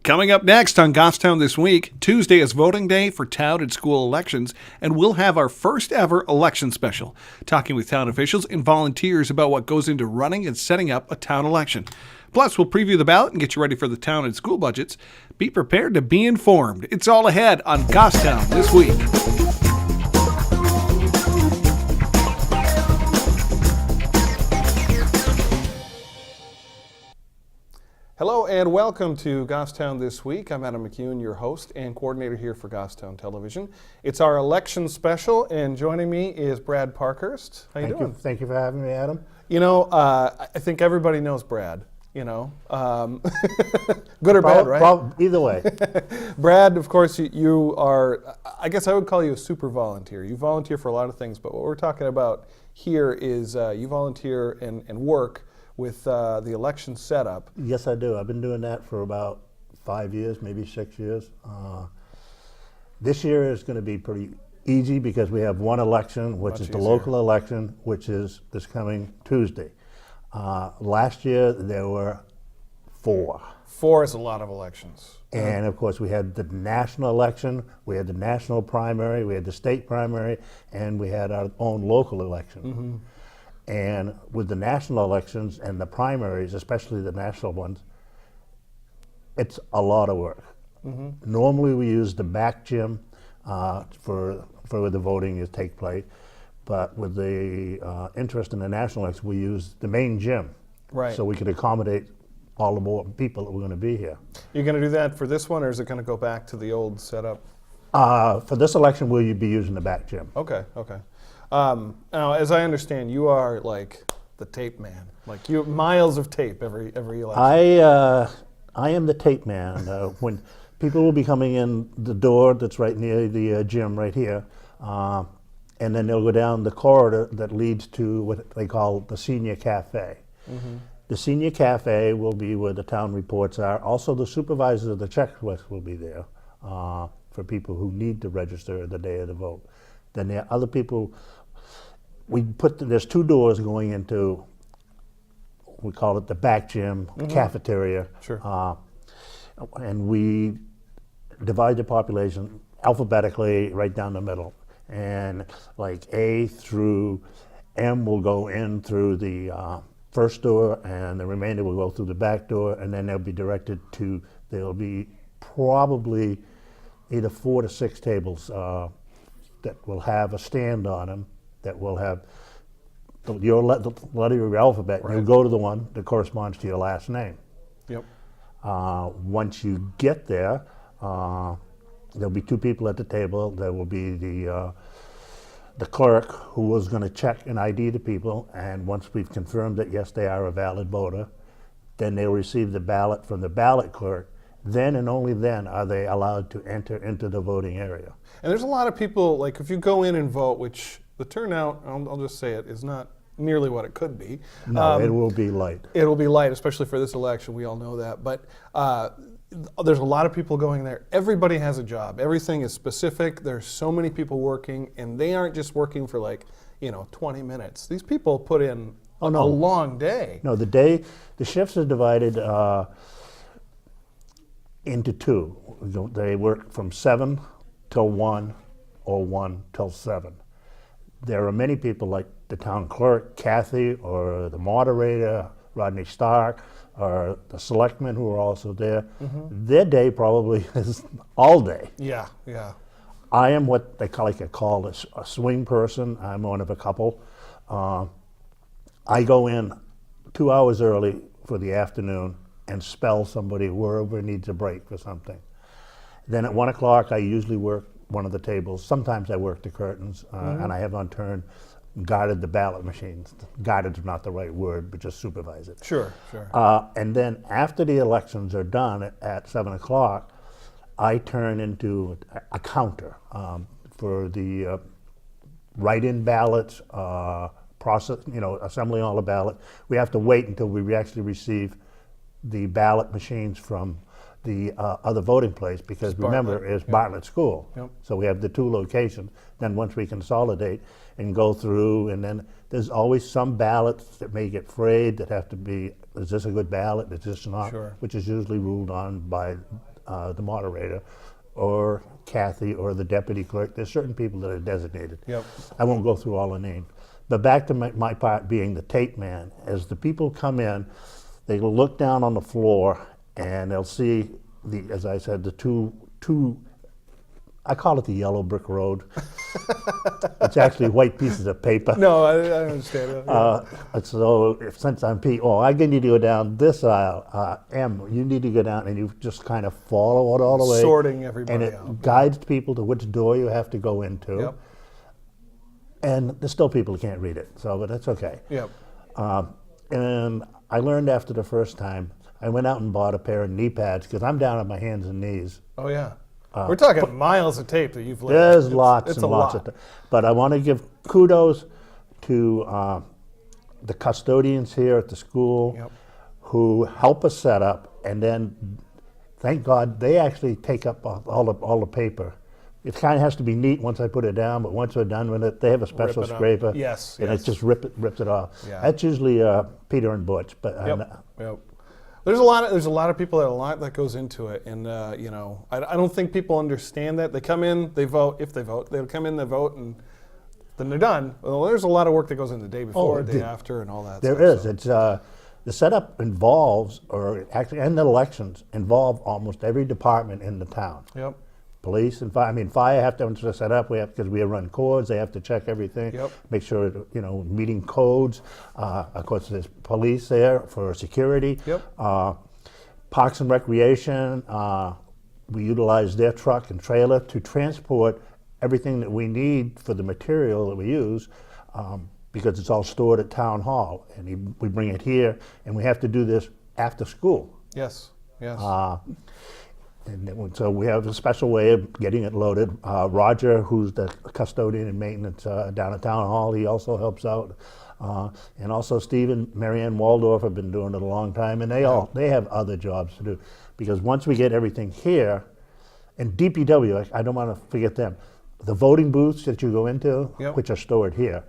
Coming up next on Goffstown This Week, Tuesday is voting day for town and school elections, and we'll have our first ever election special, talking with town officials and volunteers about what goes into running and setting up a town election. Plus, we'll preview the ballot and get you ready for the town and school budgets. Be prepared to be informed. It's all ahead on Goffstown This Week. Hello and welcome to Goffstown This Week. I'm Adam McEwen, your host and coordinator here for Goffstown Television. It's our election special, and joining me is Brad Parkhurst. How you doing? Thank you for having me, Adam. You know, I think everybody knows Brad. You know, good or bad, right? Either way. Brad, of course, you are, I guess I would call you a super volunteer. You volunteer for a lot of things, but what we're talking about here is you volunteer and work with the election setup. Yes, I do. I've been doing that for about 5 years, maybe 6 years. This year is going to be pretty easy because we have one election, which is the local election, which is this coming Tuesday. Last year there were 4. 4 is a lot of elections. And of course we had the national election, we had the national primary, we had the state primary, and we had our own local election. Mm-hmm. And with the national elections and the primaries, especially the national ones, it's a lot of work. Mm-hmm. Normally we use the back gym for the voting to take place, but with the interest in the national election, we use the main gym, right? So we could accommodate all the more people that were going to be here. You're going to do that for this one, or is it going to go back to the old setup? For this election, we'll be using the back gym. Okay, okay. Now, as I understand, you are like the tape man. Like you have miles of tape every election. I am the tape man. When people will be coming in the door that's right near the gym right here, and then they'll go down the corridor that leads to what they call the senior cafe. Mm-hmm. The senior cafe will be where the town reports are. Also, the supervisor of the checklist will be there for people who need to register the day of the vote. Then there are other people. There's 2 doors going into, we call it the back gym, mm-hmm. cafeteria. Sure. And we divide the population alphabetically right down the middle. And like A through M will go in through the first door, and the remainder will go through the back door, and then they'll be directed to, there'll be probably either 4 to 6 tables that will have a stand on them, that will have your letter of your alphabet. Right. You'll go to the one that corresponds to your last name. Yep. Once you get there, there'll be 2 people at the table. There will be the clerk who is going to check and ID the people, and once we've confirmed that yes, they are a valid voter, then they'll receive the ballot from the ballot clerk. Then and only then are they allowed to enter into the voting area. And there's a lot of people, like if you go in and vote, which the turnout, I'll just say it, is not nearly what it could be. No, it will be light. It will be light, especially for this election. We all know that. But there's a lot of people going there. Everybody has a job. Everything is specific. There's so many people working, and they aren't just working for 20 minutes. These people put in a long day. No, the shifts are divided into 2. They work from 7 till 1 or 1 till 7. There are many people like the town clerk, Kathy, or the moderator, Rodney Stark, or the selectmen who are also there. Mm-hmm. Their day probably is all day. Yeah, yeah. I am what they call a swing person. I'm one of a couple. I go in 2 hours early for the afternoon and spell somebody wherever needs a break for something. Then at 1 o'clock, I usually work one of the tables. Sometimes I work the curtains, mm-hmm. and I have on turn guarded the ballot machines. Guarded is not the right word, but just supervise it. Sure, sure. And then after the elections are done at 7 o'clock, I turn into a counter for the write-in ballots, process, assembling all the ballots. We have to wait until we actually receive the ballot machines from the other voting place, because remember, it's Bartlett School. Yep. So we have the 2 locations. Then once we consolidate and go through, and then there's always some ballots that may get frayed that have to be, is this a good ballot, is this not? Sure. Which is usually ruled on by the moderator, or Kathy, or the deputy clerk. There's certain people that are designated. Yep. I won't go through all the names. But back to my part being the tape man. As the people come in, they will look down on the floor and they'll see as I said, the two. I call it the yellow brick road. It's actually white pieces of paper. No, I understand that. Yeah. So since I'm P, I need to go down this aisle. M, you need to go down, and you just kind of follow it all the way. Sorting everybody and it out. guides people to which door you have to go into. Yep. And there's still people who can't read it, but that's okay. Yep. And I learned after the first time, I went out and bought a pair of knee pads because I'm down on my hands and knees. Oh yeah. We're talking miles of tape that you've laid. There's lots it's and a lots lot. of but I want to give kudos to the custodians here at the school Yep. who help us set up, and then thank God they actually take up all the paper. It kind of has to be neat once I put it down, but once we're done with it, they have a special Rip it up. scraper. Yes, and yes. it just rips it off. Yeah. That's usually Peter and Butch, but Yep. There's a lot of people that goes into it, and I don't think people understand that. They come in, they vote. If they vote, they'll come in, they vote, and then they're done. Well, there's a lot of work that goes in the day before, day after, and all that. There stuff, is. so. It's the setup involves, or actually, and the elections involve almost every department in the town. Yep. Police and fire. I mean, fire have to set up. Because we run cords. They have to check everything. Yep. Make sure meeting codes. Of course, there's police there for security. Yep. Parks and Recreation. We utilize their truck and trailer to transport everything that we need for the material that we use. Because it's all stored at Town Hall, and we bring it here, and we have to do this after school. Yes. Yes. And so we have a special way of getting it loaded. Roger, who's the custodian and maintenance down at Town Hall, he also helps out. And also Steve and Marianne Waldorf have been doing it a long time, and they have other jobs to do. Because once we get everything here, and DPW, I don't want to forget them, the voting booths that you go into, Yep. which are stored here,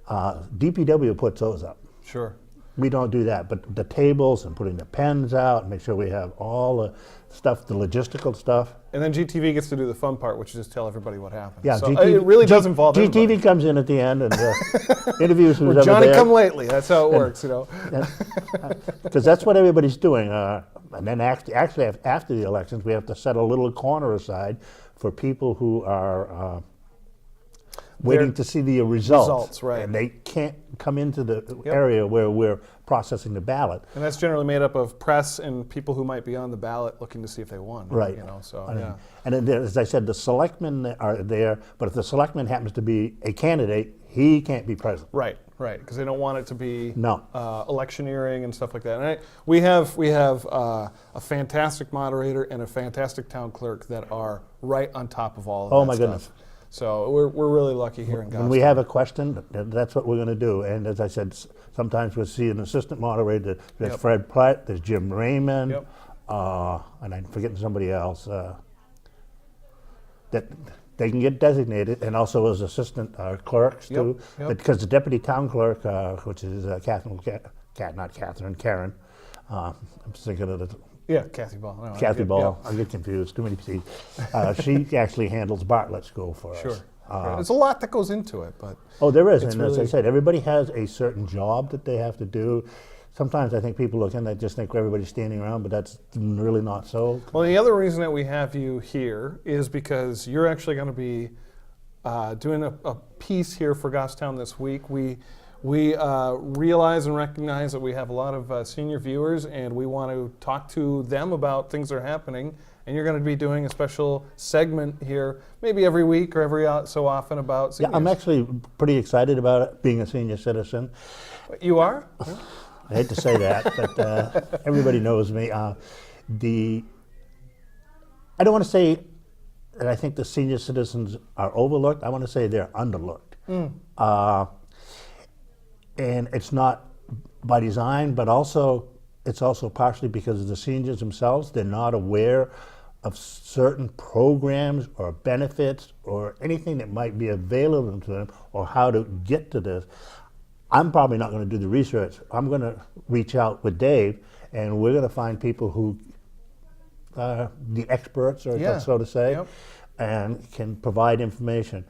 DPW puts those up. Sure. We don't do that, but the tables and putting the pens out and make sure we have all the stuff, the logistical stuff. And then GTV gets to do the fun part, which is just tell everybody what happened. Yeah, so it really does involve GTV everybody. comes in at the end and interviews who's Or ever Johnny there. come lately. That's how it works, Because that's what everybody's doing. And then actually after the elections, we have to set a little corner aside for people who are waiting to see the results. right. And they can't come into the area where we're processing the ballot. And that's generally made up of press and people who might be on the ballot looking to see if they won. Right. Yeah. And then as I said, the selectmen are there, but if the selectman happens to be a candidate, he can't be present. Right, because they don't want it to be No. electioneering and stuff like that. And we have a fantastic moderator and a fantastic town clerk that are right on top of all of that Oh, my stuff. goodness. So we're really lucky here in Goffstown. When we have a question, that's what we're going to do. And as I said, sometimes we'll see an assistant moderator. There's Yep. Fred Platt, there's Jim Raymond, Yep. and I'm forgetting somebody else. That they can get designated, and also as assistant clerks too. Yep. Because the deputy town clerk, which is Karen. I'm thinking of the. Yeah, Kathy Ball. No, Kathy yeah, Ball. yeah. I get confused. Too many C's. She actually handles Bartlett School for Sure. us. There's a lot that goes into it, but Oh, there is. It's And as I really- said, everybody has a certain job that they have to do. Sometimes I think people look in, they just think everybody's standing around, but that's really not so. well, the other reason that we have you here is because you're actually going to be doing a piece here for Goffstown this week. We realize and recognize that we have a lot of senior viewers, and we want to talk to them about things that are happening. And you're going to be doing a special segment here, maybe every week or every so often about Yeah, seniors. I'm actually pretty excited about it, being a senior citizen. You are? I hate to say that, but everybody knows me. I don't want to say that I think the senior citizens are overlooked. I want to say they're underlooked. And it's not by design, but it's also partially because of the seniors themselves. They're not aware of certain programs or benefits or anything that might be available to them or how to get to this. I'm probably not going to do the research. I'm going to reach out with Dave, and we're going to find people who the experts, or Yeah. so to say, Yep. and can provide information.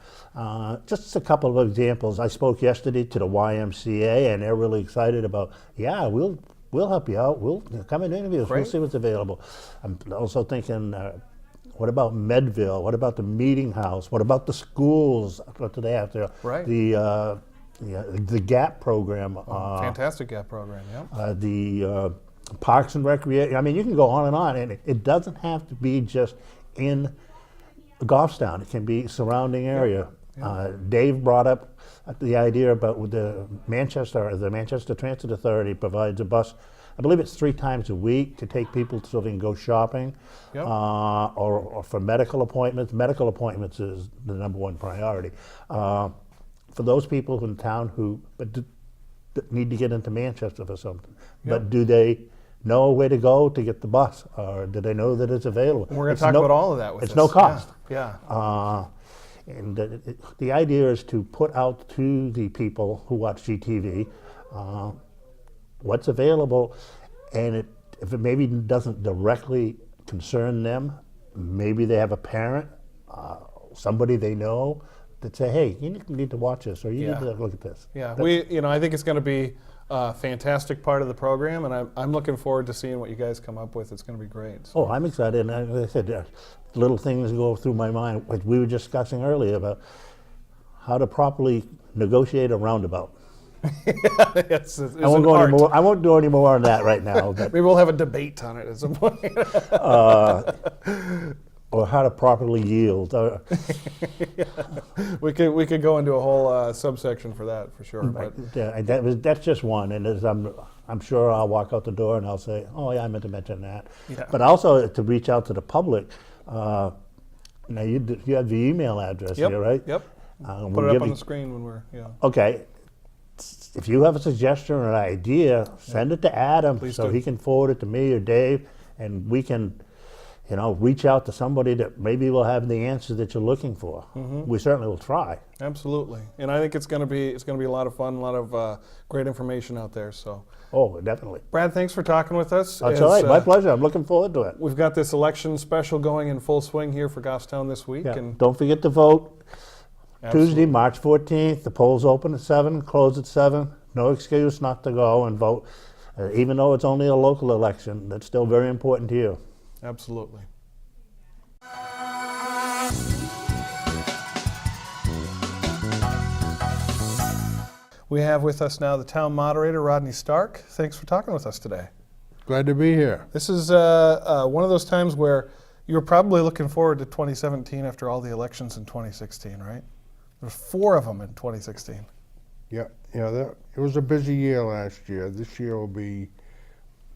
Just a couple of examples. I spoke yesterday to the YMCA, and they're really excited about, yeah, we'll help you out. We'll come and interview us. We'll Great. see what's available. I'm also thinking, what about Medville? What about the Meeting House? What about the schools? What do they have there? Right. The GAP program. Fantastic gap program, yeah. The Parks and Recreation. I mean, you can go on, and it doesn't have to be just in Goffstown. It can be surrounding area. Dave brought up the idea about the Manchester Transit Authority provides a bus. I believe it's 3 times a week to take people so they can go shopping, Yep. or for medical appointments. Medical appointments is the #1 priority. For those people in town who that need to get into Manchester for something, but do they know where to go to get the bus, or do they know that it's available? We're going to talk about all of that with It's this. no cost. Yeah. And the idea is to put out to the people who watch GTV what's available, and if it maybe doesn't directly concern them, maybe they have a parent, somebody they know, that say, hey, you need to watch this, or you need to look at this. Yeah, I think it's going to be a fantastic part of the program, and I'm looking forward to seeing what you guys come up with. It's going to be great. So. Oh, I'm excited. And as I said, little things go through my mind, like we were discussing earlier about how to properly negotiate a roundabout. It's I won't do any more on that right now. But, Maybe we'll have a debate on it at some point. or how to properly yield. We could go into a whole subsection for that for sure. But Yeah, that's just one, and as I'm sure I'll walk out the door and I'll say, oh yeah, I meant to mention that. Yeah. But also to reach out to the public. Now you have the email address Yep. here, right? Yep. We'll Put it up give on you- the screen when we're Okay. If you have a suggestion or an idea, send it to Adam Please so do. he can forward it to me or Dave, and we can, reach out to somebody that maybe will have the answer that you're looking for. We certainly will try. Absolutely, and I think it's going to be a lot of fun, a lot of great information out there. So, Oh, definitely. Brad, thanks for talking with us. That's all right. My pleasure. I'm looking forward to it. We've got this election special going in full swing here for Goffstown this week, Yeah. and Don't forget to vote. Absolutely. Tuesday, March 14th. The polls open at 7, close at 7. No excuse not to go and vote. Even though it's only a local election, that's still very important to you. Absolutely. We have with us now the town moderator, Rodney Stark. Thanks for talking with us today. Glad to be here. This is one of those times where you were probably looking forward to 2017 after all the elections in 2016, right? There were 4 of them in 2016. Yeah, it was a busy year last year. This year will be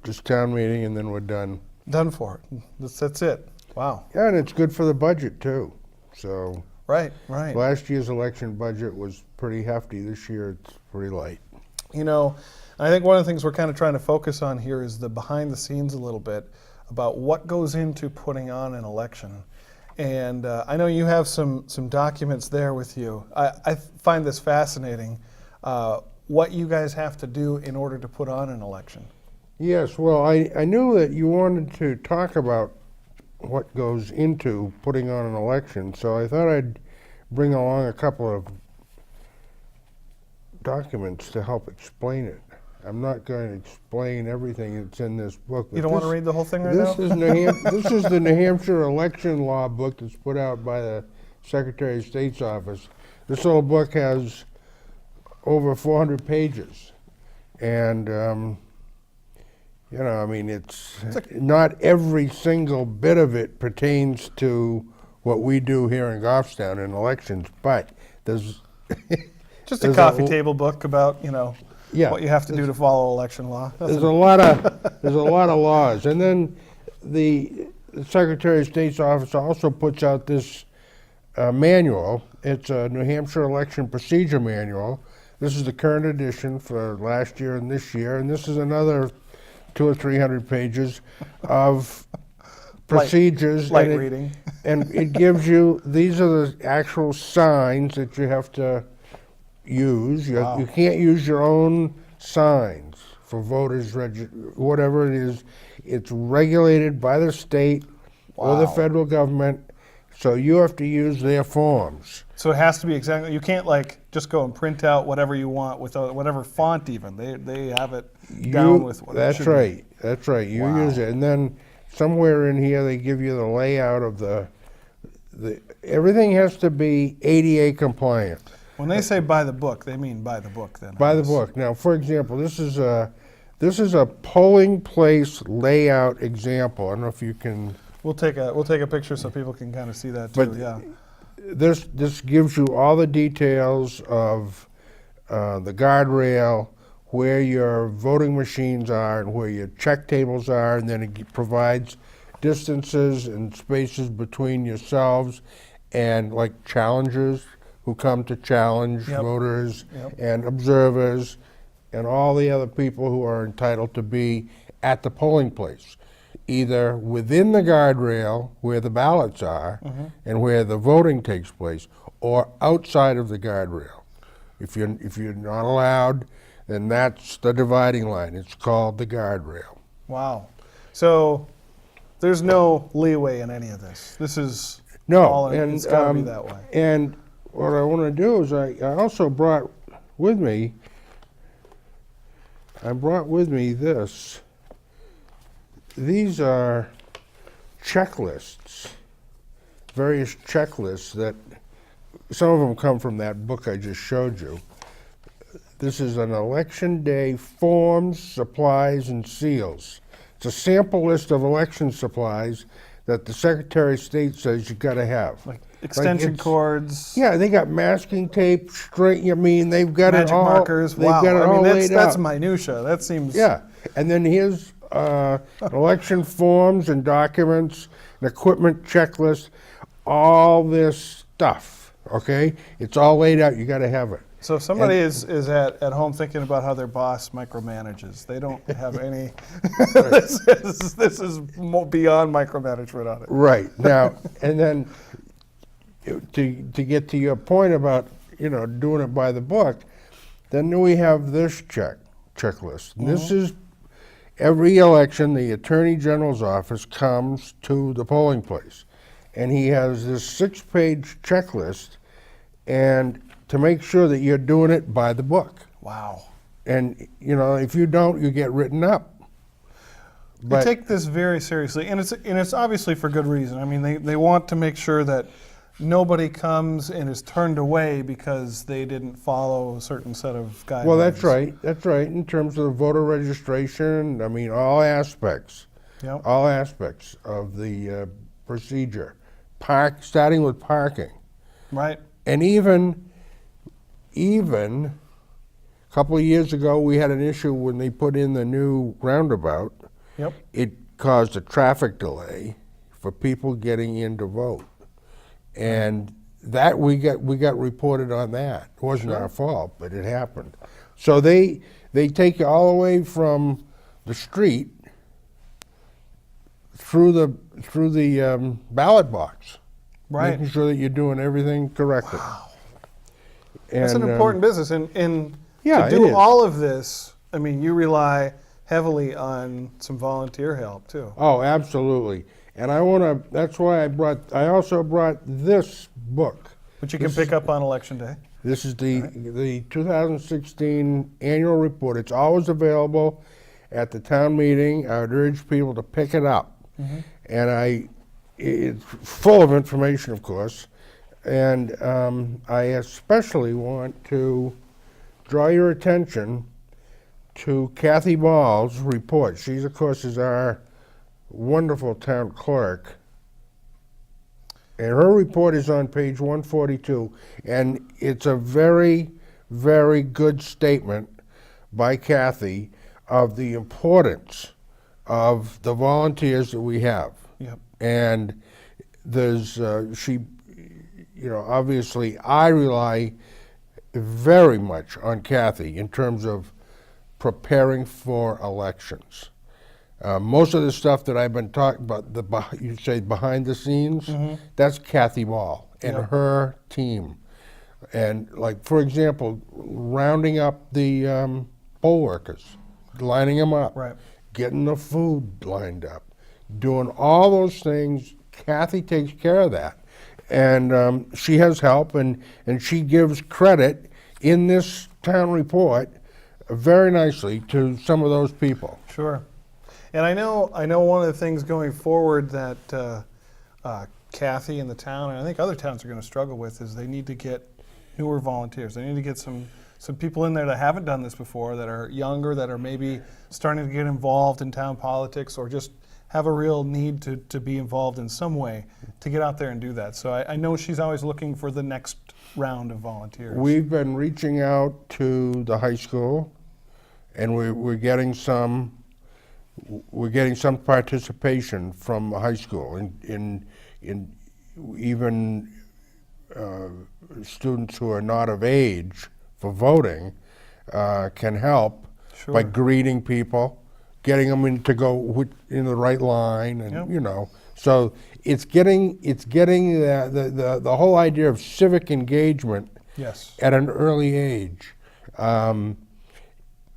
just town meeting and then we're done. Done for it. That's it. Wow. Yeah, and it's good for the budget too. So Right. last year's election budget was pretty hefty. This year it's pretty light. I think one of the things we're kind of trying to focus on here is the behind the scenes a little bit about what goes into putting on an election. And I know you have some documents there with you. I find this fascinating, what you guys have to do in order to put on an election. Yes, well, I knew that you wanted to talk about what goes into putting on an election, so I thought I'd bring along a couple of documents to help explain it. I'm not going to explain everything that's in this book. You don't want to read the whole thing right This now? is this is the New Hampshire election law book that's put out by the Secretary of State's office. This little book has over 400 pages, and it's not every single bit of it pertains to what we do here in Goffstown in elections, but there's Just a there's coffee table book about, what you have to do to follow election law. there's a lot of laws, and then the Secretary of State's office also puts out this manual. It's a New Hampshire Election Procedure Manual. This is the current edition for last year and this year, and this is another 200 or 300 pages of procedures. Light and reading. And it gives you, these are the actual signs that you have to use. You can't use your own signs for voters, whatever it is. It's regulated by the state or the Wow. federal government, so you have to use their forms. So it has to be exactly. You can't like just go and print out whatever you want with whatever font. Even they have it down with what it That's should be. right. That's right. You Wow. use it, and then somewhere in here they give you the layout of the. Everything has to be ADA compliant. When they say by the book, they mean by the book. Then By the book. Now, for example, this is a polling place layout example. I don't know if you can. We'll take a picture so people can kind of see that too. But Yeah. This gives you all the details of the guardrail, where your voting machines are, and where your check tables are, and then it provides distances and spaces between yourselves and like challengers who come to challenge Yep. voters Yep. and observers and all the other people who are entitled to be at the polling place, either within the guardrail where the ballots are and where the voting takes place, or outside of the guardrail. If you're not allowed, then that's the dividing line. It's called the guardrail. Wow. So there's no leeway in any of this. This is No, all and it's got to be that way. And what I want to do is I also brought with me. I brought with me this. These are checklists, various checklists that some of them come from that book I just showed you. This is an election day forms, supplies, and seals. It's a sample list of election supplies that the Secretary of State says you got to have. Like extension it's- cords. Yeah, they got masking tape, string. I mean, they've got Magic it all. markers. They've Wow. got it I mean, all that's laid out. minutia. That seems. Yeah, and then here's election forms and documents, an equipment checklist, all this stuff. Okay, it's all laid out. You got to have it. So if somebody is at home thinking about how their boss micromanages, they don't have any. this is beyond micromanagement on it. Right now, and then to get to your point about doing it by the book, then we have this checklist. And this is every election. The Attorney General's office comes to the polling place, and he has this 6-page checklist, and to make sure that you're doing it by the book. Wow. And if you don't, you get written up. They take this very seriously, and it's obviously for good reason. I mean, they want to make sure that nobody comes and is turned away because they didn't follow a certain set of guidelines. Well, that's right. That's right. In terms of the voter registration, I mean, all aspects. Yep. All aspects of the procedure. Starting with parking. Right. And even a couple of years ago, we had an issue when they put in the new roundabout. Yep. It caused a traffic delay for people getting in to vote. And that we got reported on that. It wasn't our fault, but it happened. So they take you all the way from the street through the ballot box, Right. making sure that you're doing everything correctly. Wow. That's an And, important business, and yeah, to it do is. all of this, I mean, you rely heavily on some volunteer help too. Oh, absolutely. And that's why I also brought this book. Which you can pick up on election day. This is the 2016 annual report. It's always available at the town meeting. I would urge people to pick it up. And it's full of information, of course. And I especially want to draw your attention to Kathy Ball's report. She's, of course, is our wonderful town clerk. And her report is on page 142, and it's a very, very good statement by Kathy of the importance of the volunteers that we have. Yep. And there's, obviously I rely very much on Kathy in terms of preparing for elections. Most of the stuff that I've been talking about, you say behind the scenes, that's Kathy Ball and Yep. her team. And like, for example, rounding up the poll workers, lining them up, Right. getting the food lined up, doing all those things. Kathy takes care of that. And she has help, and she gives credit in this town report very nicely to some of those people. Sure. And I know one of the things going forward that Kathy and the town, and I think other towns are going to struggle with, is they need to get newer volunteers. They need to get some people in there that haven't done this before, that are younger, that are maybe starting to get involved in town politics, or just have a real need to be involved in some way to get out there and do that. So I know she's always looking for the next round of volunteers. We've been reaching out to the high school, and we're getting some participation from the high school in even students who are not of age for voting can help by greeting people, getting them in to go in the right line, and you know. So it's getting the whole idea of civic engagement at an early age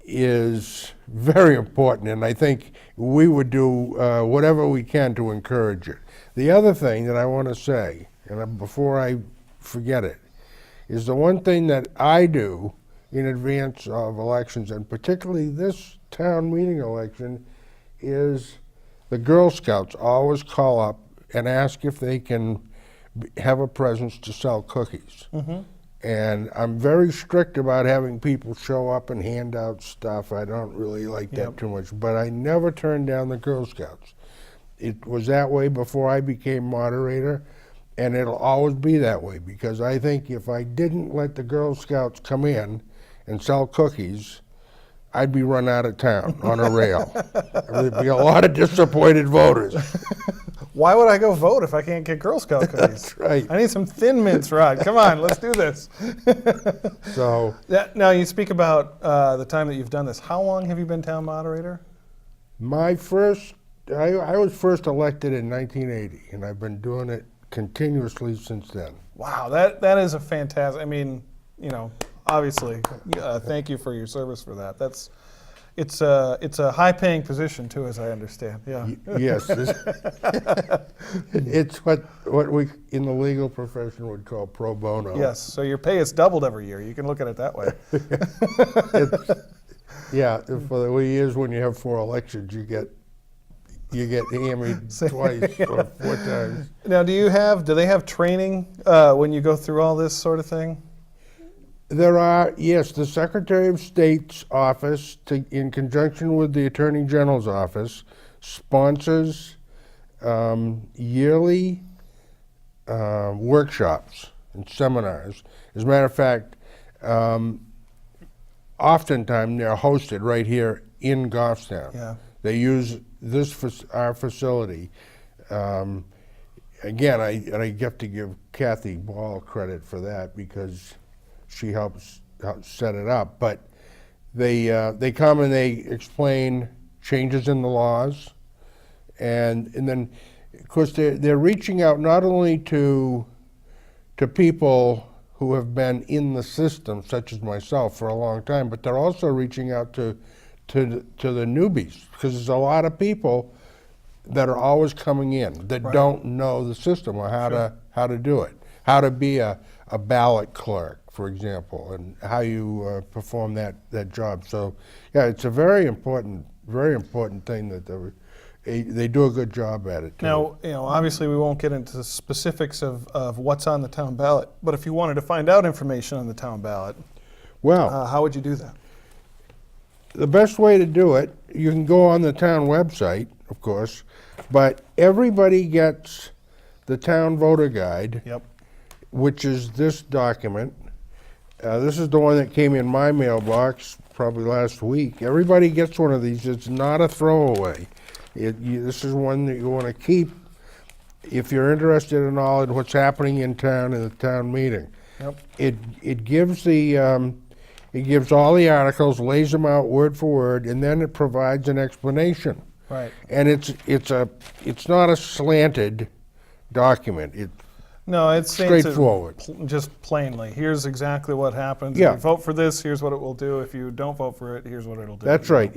is very important, and I think we would do whatever we can to encourage it. The other thing that I want to say, and before I forget it, is the one thing that I do in advance of elections, and particularly this town meeting election, is the Girl Scouts always call up and ask if they can have a presence to sell cookies. And I'm very strict about having people show up and hand out stuff. I don't really like that too much, but I never turn down the Girl Scouts. It was that way before I became moderator, and it'll always be that way, because I think if I didn't let the Girl Scouts come in and sell cookies, I'd be run out of town on a rail. There'd be a lot of disappointed voters. Why would I go vote if I can't get Girl Scout cookies? That's right. I need some Thin Mints, Rod. Come on, let's do this. So now you speak about the time that you've done this. How long have you been town moderator? I was first elected in 1980, and I've been doing it continuously since then. Wow, that is a fantastic. I mean, you know, obviously, thank you for your service for that. It's a high-paying position too, as I understand. Yeah. Yes, it's what we in the legal profession would call pro bono. Yes. So your pay is doubled every year. You can look at it that way. Yeah, for the years when you have 4 elections, you get hammered twice or 4 times. Now, do they have training when you go through all this sort of thing? There are, yes, the Secretary of State's office, in conjunction with the Attorney General's office, sponsors yearly workshops and seminars. As a matter of fact, oftentimes they're hosted right here in Goffstown. Yeah. They use our facility. Again, I have to give Kathy Ball credit for that, because she helps set it up. But they come and they explain changes in the laws, and then of course they're reaching out not only to people who have been in the system, such as myself, for a long time, but they're also reaching out to the newbies, because there's a lot of people that are always coming in that don't know the system or how to do it, how to be a ballot clerk, for example, and how you perform that job. So, yeah, it's a very important thing that they do a good job at it too. Now, you know, obviously we won't get into the specifics of what's on the town ballot, but if you wanted to find out information on the town ballot, well, how would you do that? The best way to do it, you can go on the town website, of course, but everybody gets the town voter guide, which is this document. This is the one that came in my mailbox probably last week. Everybody gets one of these. It's not a throwaway. This is one that you want to keep if you're interested in all of what's happening in town in the town meeting. It gives all the articles, lays them out word for word, and then it provides an explanation. Right. And it's not a slanted document. No, it's straightforward. Just plainly, here's exactly what happens. Yeah. If you vote for this, here's what it will do. If you don't vote for it, here's what it'll do. That's right.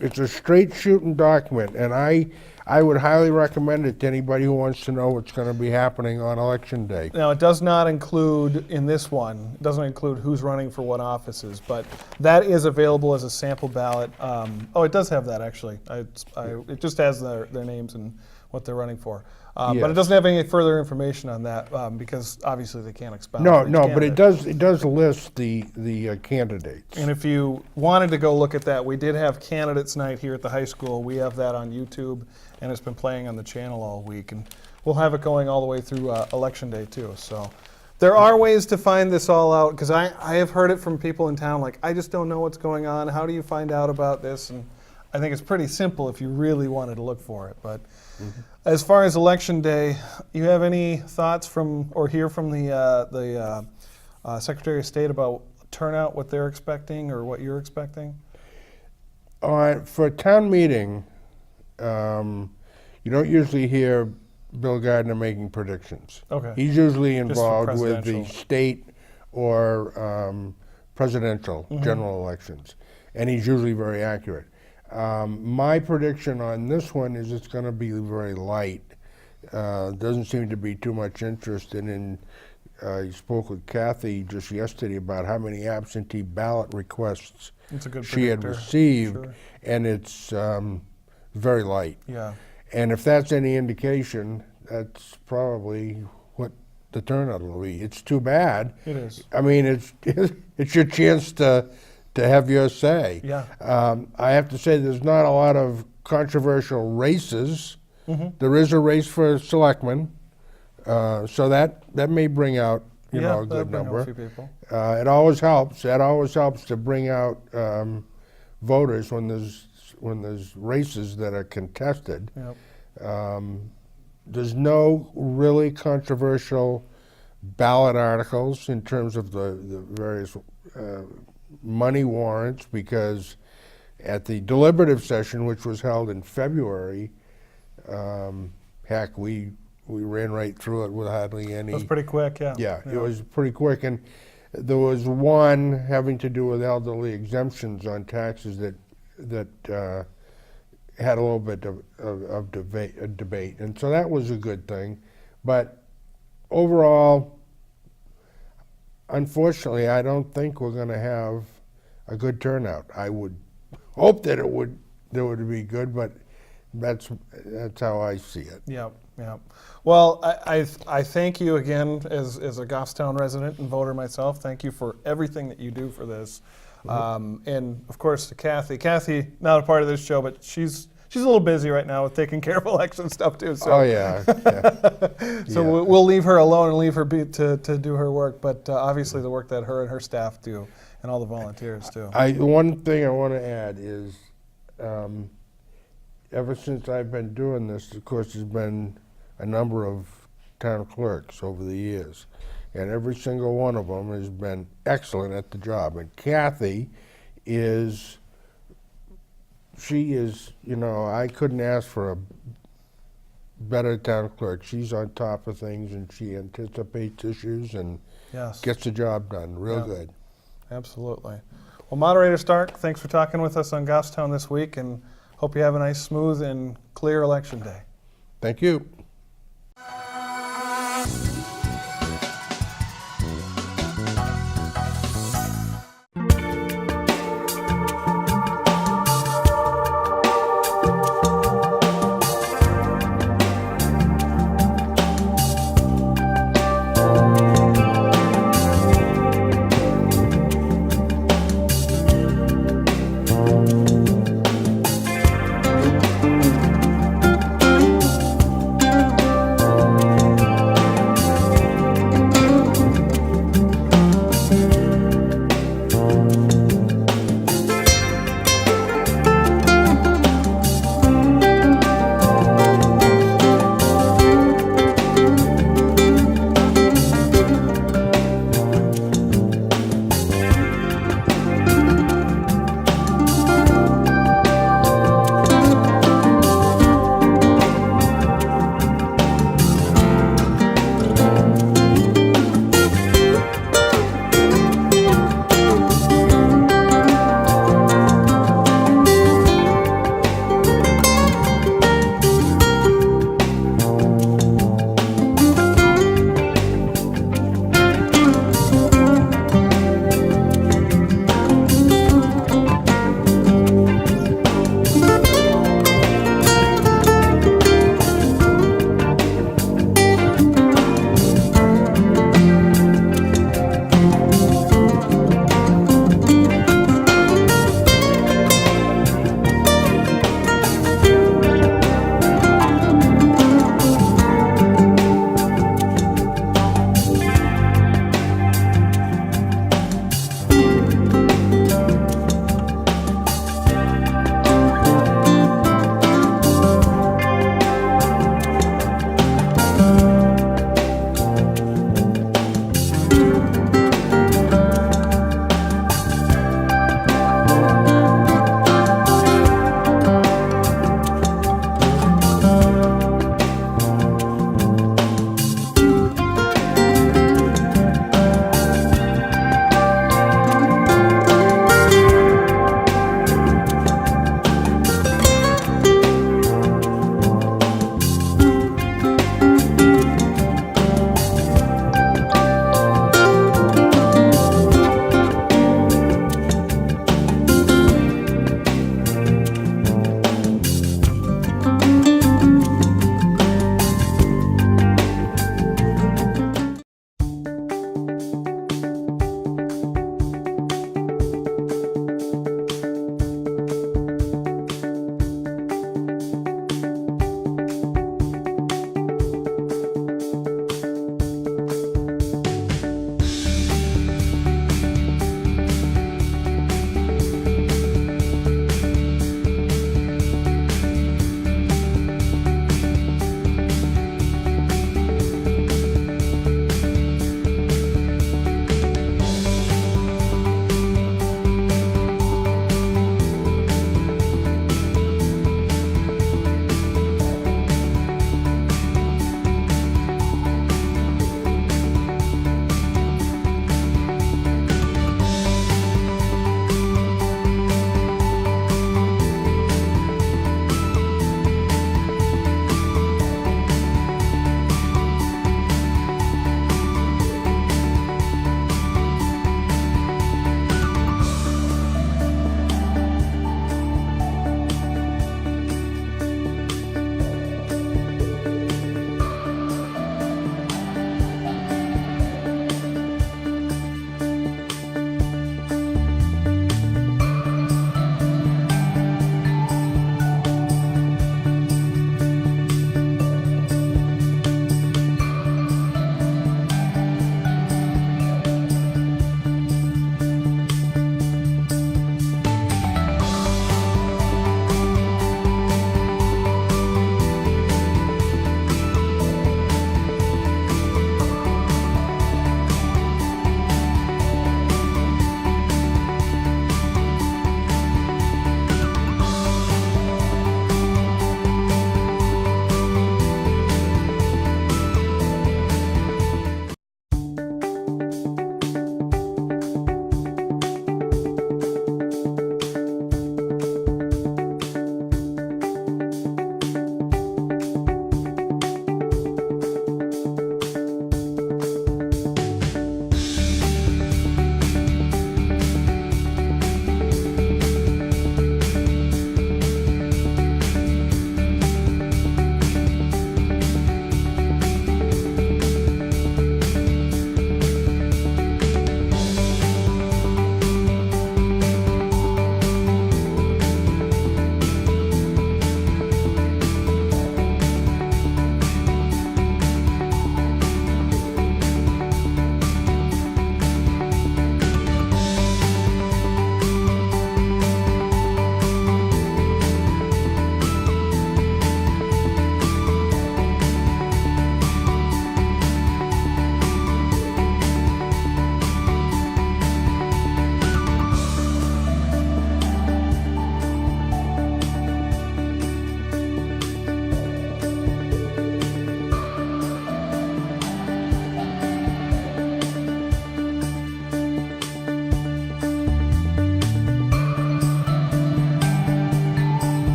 It's a straight shooting document, and I would highly recommend it to anybody who wants to know what's going to be happening on Election Day. Now, it does not include, in this one, it doesn't include who's running for what offices, but that is available as a sample ballot. Oh, it does have that, actually. It just has their names and what they're running for. But it Yes. doesn't have any further information on that because obviously they can't expound. No, for each no, but candidate. it does list the candidates. And if you wanted to go look at that, we did have candidates night here at the high school. We have that on YouTube, and it's been playing on the channel all week. And we'll have it going all the way through Election Day, too. So there are ways to find this all out, because I have heard it from people in town, like, I just don't know what's going on. How do you find out about this? And I think it's pretty simple if you really wanted to look for it. But as far as Election Day, you have any thoughts from or hear from the Secretary of State about turnout, what they're expecting or what you're expecting? For a town meeting, you don't usually hear Bill Gardner making predictions. Okay. He's usually Just for involved with the presidential. state or presidential general elections, and he's usually very accurate. My prediction on this one is it's going to be very light. Doesn't seem to be too much interest in. I spoke with Kathy just yesterday about how many absentee ballot requests It's a good she had predictor, received, sure. and it's very light. Yeah. And if that's any indication, that's probably what the turnout will be. It's too bad. It is. I mean, it's your chance to have your say. Yeah. I have to say there's not a lot of controversial races. Mm-hmm. There is a race for selectmen, so that may bring out a that'll good bring out number. a few people. It always helps. That always helps to bring out voters when there's races that are contested. Yep. There's no really controversial ballot articles in terms of the various money warrants, because at the deliberative session, which was held in February, heck, we ran right through it with hardly any. That was pretty quick, yeah. Yeah, it was pretty quick, and there was one having to do with elderly exemptions on taxes that had a little bit of debate, and so that was a good thing. But overall, unfortunately, I don't think we're going to have a good turnout. I would hope that it would be good, but that's how I see it. Yep, yep. Well, I thank you again as a Goffstown resident and voter myself. Thank you for everything that you do for this. And of course to Kathy. Kathy, not a part of this show, but she's a little busy right now with taking care of election stuff too. So. Oh yeah. So Yeah. we'll leave her alone and leave her be to do her work. But obviously the work that her and her staff do, and all the volunteers too. One thing I want to add is, ever since I've been doing this, of course, there's been a number of town clerks over the years, and every single one of them has been excellent at the job. And Kathy is, I couldn't ask for a better town clerk. She's on top of things, and she anticipates issues and Yes. gets the job done real Yeah. good. Absolutely. Well, Moderator Stark, thanks for talking with us on Goffstown this week, and hope you have a nice, smooth, and clear election day. Thank you.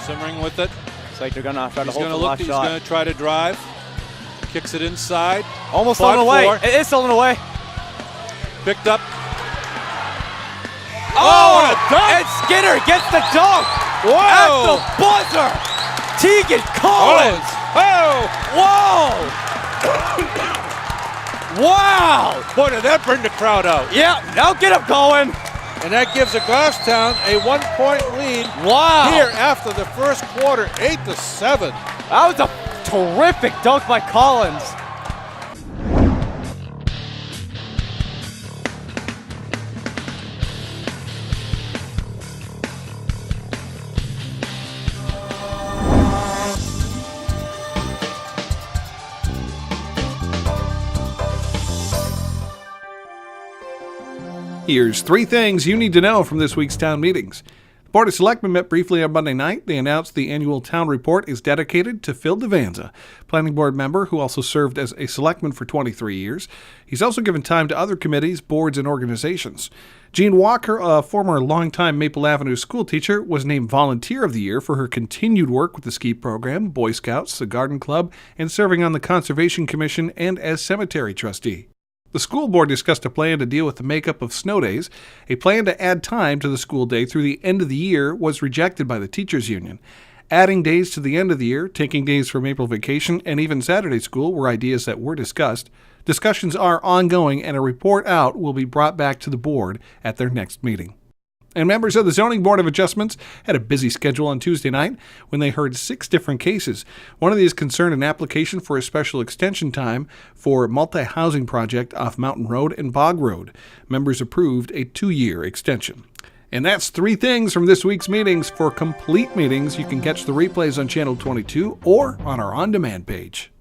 Simmering with it. It's like they're gonna try to He's hold going to the look. last He's shot. going to try to drive. Kicks it inside. Almost Fought stolen away. for. It is stolen away. Picked up. Oh, what a dunk! and Skinner gets the dunk Whoa! at the buzzer. Tegan Collins. Oh! Whoa! Wow! Boy, did that bring the crowd out. Yeah, now get him going. And that gives the Goffstown a 1-point lead. Wow! Here after the first quarter, 8-7. That was a terrific dunk by Collins. Here's 3 things you need to know from this week's town meetings. The Board of Selectmen met briefly on Monday night. They announced the annual town report is dedicated to Phil Devanza, planning board member who also served as a selectman for 23 years. He's also given time to other committees, boards, and organizations. Jean Walker, a former longtime Maple Avenue school teacher, was named Volunteer of the Year for her continued work with the ski program, Boy Scouts, the Garden Club, and serving on the Conservation Commission and as cemetery trustee. The school board discussed a plan to deal with the makeup of snow days. A plan to add time to the school day through the end of the year was rejected by the teachers' union. Adding days to the end of the year, taking days for Maple vacation, and even Saturday school were ideas that were discussed. Discussions are ongoing, and a report out will be brought back to the board at their next meeting. And members of the Zoning Board of Adjustments had a busy schedule on Tuesday night when they heard 6 different cases. One of these concerned an application for a special extension time for a multi-housing project off Mountain Road and Bog Road. Members approved a 2-year extension. And that's 3 things from this week's meetings. For complete meetings, you can catch the replays on Channel 22 or on our on-demand page.